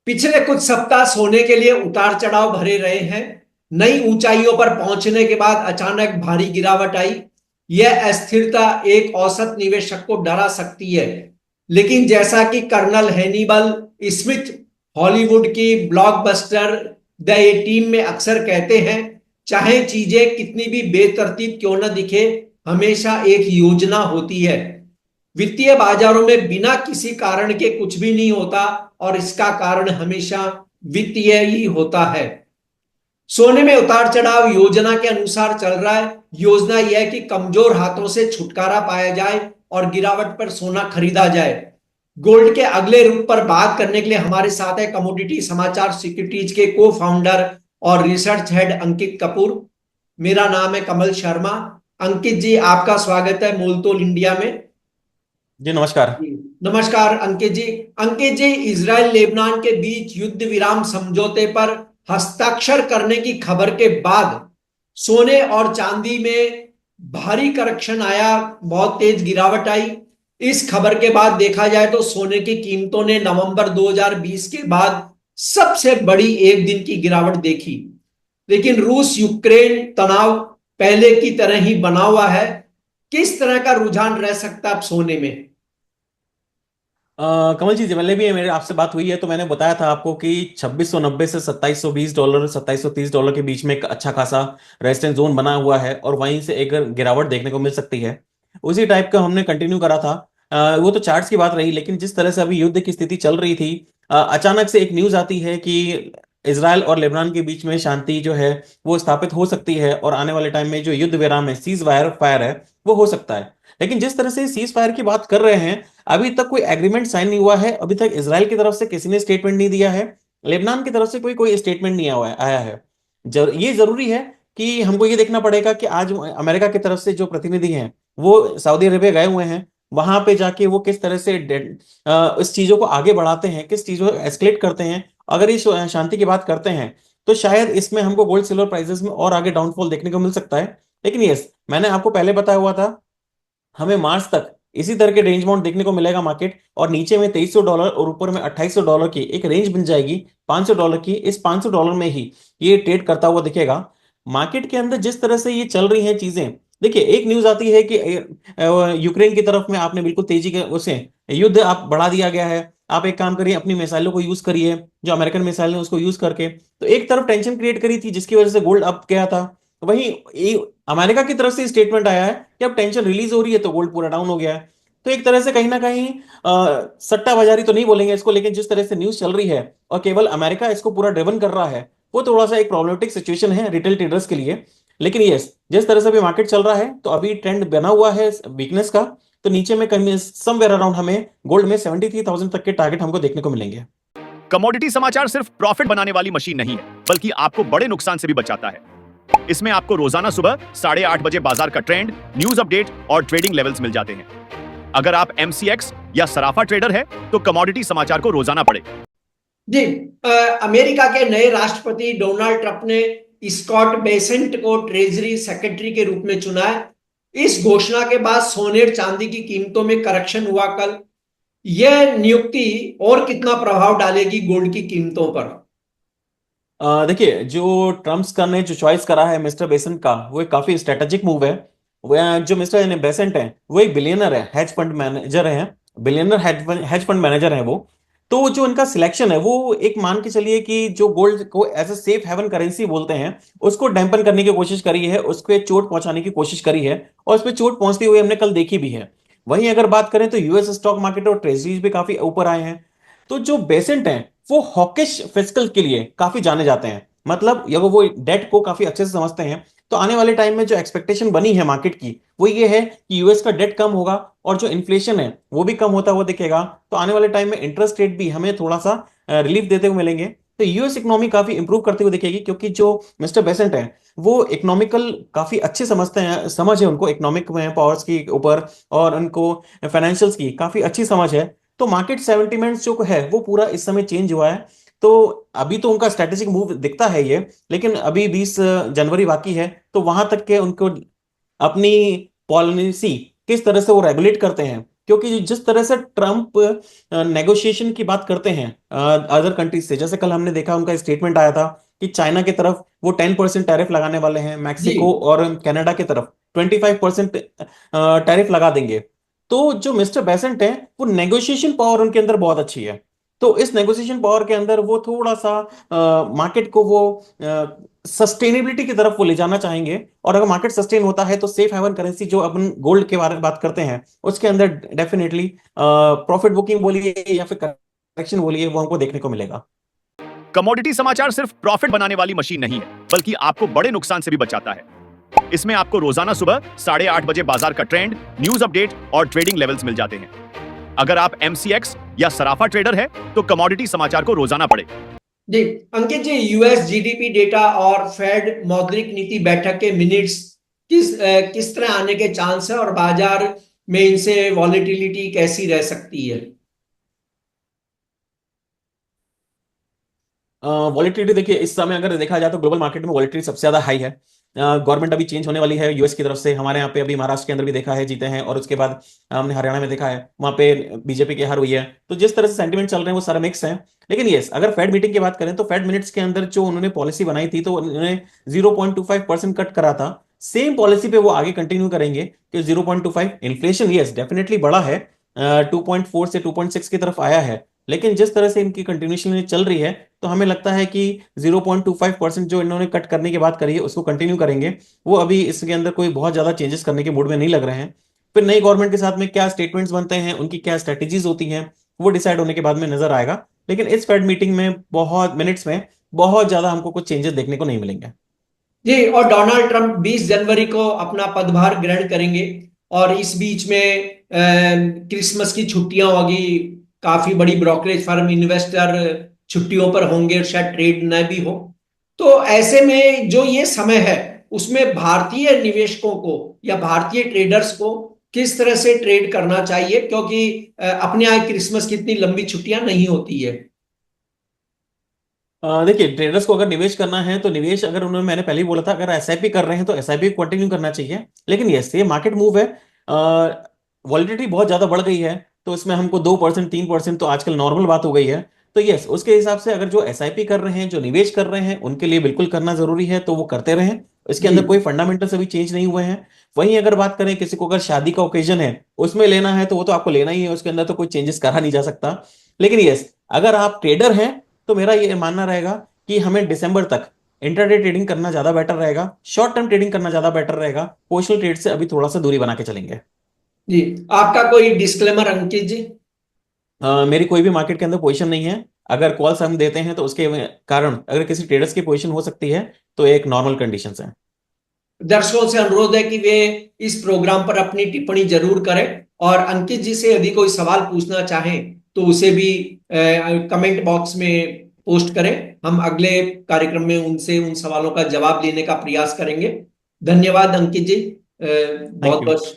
पिछले कुछ सप्ताह सोने के लिए उतार चढ़ाव भरे रहे हैं। नई ऊंचाइयों पर पहुंचने के बाद अचानक भारी गिरावट आई। यह अस्थिरता एक औसत निवेशक को डरा सकती है, लेकिन जैसा कि कर्नल हैनिबल स्मिथ हॉलीवुड की ब्लॉकबस्टर द ए टीम में अक्सर कहते हैं, चाहे चीजें कितनी भी बेतरतीब क्यों न दिखे, हमेशा एक योजना होती है। वित्तीय बाजारों में बिना किसी कारण के कुछ भी नहीं होता, और इसका कारण हमेशा वित्तीय ही होता है। सोने में उतार चढ़ाव योजना के अनुसार चल रहा है। योजना यह है कि कमजोर हाथों से छुटकारा पाया जाए और गिरावट पर सोना खरीदा जाए। गोल्ड के अगले रुख पर बात करने के लिए हमारे साथ है कमोडिटी समाचार सिक्योरिटीज के को फाउंडर और रिसर्च हेड अंकित कपूर। मेरा नाम है कमल शर्मा। अंकित जी, आपका स्वागत है मोलतोल इंडिया में। जी नमस्कार। नमस्कार अंकित जी। अंकित जी, इजराइल लेबनान के बीच युद्ध विराम समझौते पर हस्ताक्षर करने की खबर के बाद सोने और चांदी में भारी करेक्शन आया, बहुत तेज गिरावट आई। इस खबर के बाद देखा जाए तो सोने की कीमतों ने नवंबर 2020 के बाद सबसे बड़ी एक दिन की गिरावट देखी। लेकिन रूस यूक्रेन तनाव पहले की तरह ही बना हुआ है। किस तरह का रुझान रह सकता है अब सोने में? कमल जी, पहले भी मेरे आपसे बात हुई है तो मैंने बताया था आपको कि 2690 से $2720, $2730 के बीच में एक अच्छा खासा रेजिस्टेंस जोन बना हुआ है और वहीं से एक गिरावट देखने को मिल सकती है। उसी टाइप का हमने कंटिन्यू करा था। वो तो चार्ट्स की बात रही, लेकिन जिस तरह से अभी युद्ध की स्थिति चल रही थी, अचानक से एक न्यूज आती है कि इसराइल और लेबनान के बीच में शांति जो है वो स्थापित हो सकती है और आने वाले टाइम में जो युद्ध विराम है, सीज फायर फायर है, वो हो सकता है। लेकिन जिस तरह से सीज फायर की बात कर रहे हैं, अभी तक कोई एग्रीमेंट साइन नहीं हुआ है। अभी तक इसराइल की तरफ से किसी ने स्टेटमेंट नहीं दिया है, लेबनान की तरफ से कोई कोई स्टेटमेंट नहीं आया है। ये जरूरी है कि हमको ये देखना पड़ेगा कि आज अमेरिका की तरफ से जो प्रतिनिधि हैं वो सऊदी अरेबिया गए हुए हैं। वहां पे जाके वो किस तरह से इस चीजों को आगे बढ़ाते हैं, किस चीजों को एस्केलेट करते हैं। अगर इस शांति की बात करते हैं तो शायद इसमें हमको गोल्ड सिल्वर प्राइसेस में और आगे डाउनफॉल देखने को मिल सकता है। लेकिन यस, मैंने आपको पहले बताया हुआ था, हमें मार्च तक इसी तरह के रेंज बाउंड देखने को मिलेगा मार्केट, और नीचे में $2300 और ऊपर में $2800 की एक रेंज बन जाएगी, $500 की। इस $500 में ही ये ट्रेड करता हुआ दिखेगा। मार्केट के अंदर जिस तरह से ये चल रही हैं चीजें, देखिए एक न्यूज आती है कि यूक्रेन की तरफ में आपने बिल्कुल तेजी के उसे युद्ध आप बढ़ा दिया गया है। आप एक काम करिए, अपनी मिसाइलों को यूज करिए, जो अमेरिकन मिसाइल है उसको यूज करके। तो एक तरफ टेंशन क्रिएट करी थी जिसकी वजह से गोल्ड अप गया था। वहीं अमेरिका की तरफ से स्टेटमेंट आया है कि अब टेंशन रिलीज हो रही है तो गोल्ड पूरा डाउन हो गया है। तो एक तरह से कहीं ना कहीं सट्टा बाजारी तो नहीं बोलेंगे इसको, लेकिन जिस तरह से न्यूज चल रही है और केवल अमेरिका इसको पूरा ड्रिवन कर रहा है, वो थोड़ा सा एक प्रॉब्लमेटिक सिचुएशन है रिटेल ट्रेडर्स के लिए। लेकिन यस, जिस तरह से अभी मार्केट चल रहा है तो अभी ट्रेंड बना हुआ है वीकनेस का। तो नीचे में कहीं समवेयर अराउंड हमें गोल्ड में 73,000 तक के टारगेट हमको देखने को मिलेंगे। कमोडिटी समाचार सिर्फ प्रॉफिट बनाने वाली मशीन नहीं है, बल्कि आपको बड़े नुकसान से भी बचाता है। इसमें आपको रोजाना सुबह 8:30 बजे बाजार का ट्रेंड, न्यूज अपडेट और ट्रेडिंग लेवल्स मिल जाते हैं। अगर आप एमसीएक्स या सराफा ट्रेडर है तो कमोडिटी समाचार को रोजाना पढ़े। जी, अमेरिका के नए राष्ट्रपति डोनाल्ड ट्रंप ने स्कॉट बेसेंट को ट्रेजरी सेक्रेटरी के रूप में चुना है। इस घोषणा के बाद सोने और चांदी की कीमतों में करेक्शन हुआ कल। यह नियुक्ति और कितना प्रभाव डालेगी गोल्ड की कीमतों पर? देखिए, जो ट्रम्प्स का ने जो चॉइस करा है मिस्टर बेसेंट का, वो एक काफी स्ट्रेटेजिक मूव है। वो जो मिस्टर बेसेंट है वो एक बिलियनर है, हेज फंड मैनेजर है, बिलियनर हेज फंड मैनेजर है वो। तो जो इनका सिलेक्शन है वो एक मान के चलिए कि जो गोल्ड को as a safe haven currency बोलते हैं उसको डैम्पन करने की कोशिश करी है, उस पर चोट पहुंचाने की कोशिश करी है, और उस पर चोट पहुंचती हुई हमने कल देखी भी है। वहीं अगर बात करें तो यूएस स्टॉक मार्केट और ट्रेजरीज भी काफी ऊपर आए हैं। तो जो बेसेंट हैं वो हॉकिश फिस्कल के लिए काफी जाने जाते हैं, मतलब या वो डेट को काफी अच्छे से समझते हैं। तो आने वाले टाइम में जो एक्सपेक्टेशन बनी है मार्केट की वो ये है कि यूएस का डेट कम होगा और जो इन्फ्लेशन है वो भी कम होता हुआ दिखेगा। तो आने वाले टाइम में इंटरेस्ट रेट भी हमें थोड़ा सा रिलीफ देते हुए मिलेंगे। तो यूएस इकोनॉमी काफी इंप्रूव करती हुई दिखेगी, क्योंकि जो मिस्टर बेसेंट है वो इकोनॉमिकल काफी अच्छे समझते हैं, समझ है उनको इकोनॉमिक में पावर्स की ऊपर, और उनको फाइनेंशियल्स की काफी अच्छी समझ है। तो मार्केट सेंटिमेंट्स जो है वो पूरा इस समय चेंज हुआ है। तो अभी तो उनका स्ट्रेटेजिक मूव दिखता है ये, लेकिन अभी 20 जनवरी बाकी है, तो वहां तक के उनको अपनी पॉलिसी किस तरह से वो रेगुलेट करते हैं, क्योंकि जिस तरह से ट्रम्प नेगोशिएशन की बात करते हैं अदर कंट्रीज से, जैसे कल हमने देखा उनका स्टेटमेंट आया था कि चाइना की तरफ वो 10% टैरिफ लगाने वाले हैं, जी मैक्सिको और कनाडा की तरफ 25% टैरिफ लगा देंगे। तो जो मिस्टर बेसेंट है वो नेगोशिएशन पावर उनके अंदर बहुत अच्छी है। तो इस नेगोशिएशन पावर के अंदर वो थोड़ा सा मार्केट को वो सस्टेनेबिलिटी की तरफ वो ले जाना चाहेंगे। और अगर मार्केट सस्टेन होता है तो सेफ हेवन करेंसी जो अपन गोल्ड के बारे में बात करते हैं उसके अंदर डेफिनेटली प्रॉफिट बुकिंग बोलिए या फिर करेक्शन बोलिए वो हमको देखने को मिलेगा। कमोडिटी समाचार सिर्फ प्रॉफिट बनाने वाली मशीन नहीं है, बल्कि आपको बड़े नुकसान से भी बचाता है। इसमें आपको रोजाना सुबह 8:30 बजे बाजार का ट्रेंड, न्यूज अपडेट और ट्रेडिंग लेवल्स मिल जाते हैं। अगर आप MCX या सराफा ट्रेडर है तो कमोडिटी समाचार को रोजाना पढ़े। जी अंकित जी, यूएस जीडीपी डेटा और फेड मौद्रिक नीति बैठक के मिनट्स किस तरह आने के चांस है और बाजार में इनसे वॉलेटिलिटी कैसी रह सकती है? वॉलेटिलिटी देखिए इस समय अगर देखा जाए तो ग्लोबल मार्केट में वॉलेटिलिटी सबसे ज्यादा हाई है। गवर्नमेंट अभी चेंज होने वाली है यूएस की तरफ से। हमारे यहाँ पे अभी महाराष्ट्र के अंदर भी देखा है जीते हैं, और उसके बाद हमने हरियाणा में देखा है वहां पे बीजेपी की हार हुई है। तो जिस तरह से सेंटिमेंट चल रहे हैं वो सारा मिक्स है। लेकिन यस, अगर फेड मीटिंग की बात करें तो फेड मिनट्स के अंदर जो उन्होंने पॉलिसी बनाई थी तो उन्होंने 0.25% कट करा था। सेम पॉलिसी पे वो आगे कंटिन्यू करेंगे कि 0.25। इन्फ्लेशन यस डेफिनेटली बढ़ा है, 2.4 से 2.6 की तरफ आया है। लेकिन जिस तरह से इनकी कंटिन्यूशन चल रही है तो हमें लगता है कि 0.25% जो इन्होंने कट करने की बात करी है उसको कंटिन्यू करेंगे। वो अभी इसके अंदर कोई बहुत ज्यादा चेंजेस करने के मूड में नहीं लग रहे हैं। फिर नई गवर्नमेंट के साथ में क्या स्टेटमेंट्स बनते हैं, उनकी क्या स्ट्रेटेजीज होती हैं, वो डिसाइड होने के बाद में नजर आएगा। लेकिन इस फेड मीटिंग में बहुत मिनट्स में बहुत ज्यादा हमको कुछ चेंजेस देखने को नहीं मिलेंगे। जी, और डोनाल्ड ट्रंप 20 जनवरी को अपना पदभार ग्रहण करेंगे और इस बीच में क्रिसमस की छुट्टियां होगी। काफी बड़ी ब्रोकरेज फर्म, इन्वेस्टर छुट्टियों पर होंगे और शायद ट्रेड न भी हो। तो ऐसे में जो ये समय है उसमें भारतीय निवेशकों को या भारतीय ट्रेडर्स को किस तरह से ट्रेड करना चाहिए, क्योंकि अपने यहाँ क्रिसमस की इतनी लंबी छुट्टियां नहीं होती है। देखिए ट्रेडर्स को अगर निवेश करना है तो निवेश, अगर उन्होंने, मैंने पहले ही बोला था, अगर एसआईपी कर रहे हैं तो एसआईपी कंटिन्यू करना चाहिए। लेकिन यस, ये मार्केट मूव है, वॉलिडिटी बहुत ज्यादा बढ़ गई है तो इसमें हमको 2% 3% तो आजकल नॉर्मल बात हो गई है। तो यस, उसके हिसाब से अगर जो एसआईपी कर रहे हैं, जो निवेश कर रहे हैं, उनके लिए बिल्कुल करना जरूरी है तो वो करते रहें। इसके जी अंदर कोई फंडामेंटल्स अभी चेंज नहीं हुए हैं। वहीं अगर बात करें किसी को अगर शादी का ओकेजन है उसमें लेना है तो वो तो आपको लेना ही है, उसके अंदर तो कोई चेंजेस करा नहीं जा सकता। लेकिन यस, अगर आप ट्रेडर हैं तो मेरा ये मानना रहेगा कि हमें दिसंबर तक इंट्राडे ट्रेडिंग करना ज्यादा बेटर रहेगा, शॉर्ट टर्म ट्रेडिंग करना ज्यादा बेटर रहेगा। पोजिशनल ट्रेड से अभी थोड़ा सा दूरी बना के चलेंगे। जी, आपका कोई डिस्क्लेमर अंकित जी? मेरी कोई भी मार्केट के अंदर पोजीशन नहीं है। अगर कॉल्स हम देते हैं तो उसके कारण अगर किसी ट्रेडर्स की पोजीशन हो सकती है तो एक नॉर्मल कंडीशंस है। दर्शकों से अनुरोध है कि वे इस प्रोग्राम पर अपनी टिप्पणी जरूर करें और अंकित जी से यदि कोई सवाल पूछना चाहें तो उसे भी कमेंट बॉक्स में पोस्ट करें। हम अगले कार्यक्रम में उनसे उन सवालों का जवाब लेने का प्रयास करेंगे। धन्यवाद अंकित जी, थैंक बहुत यू। बहुत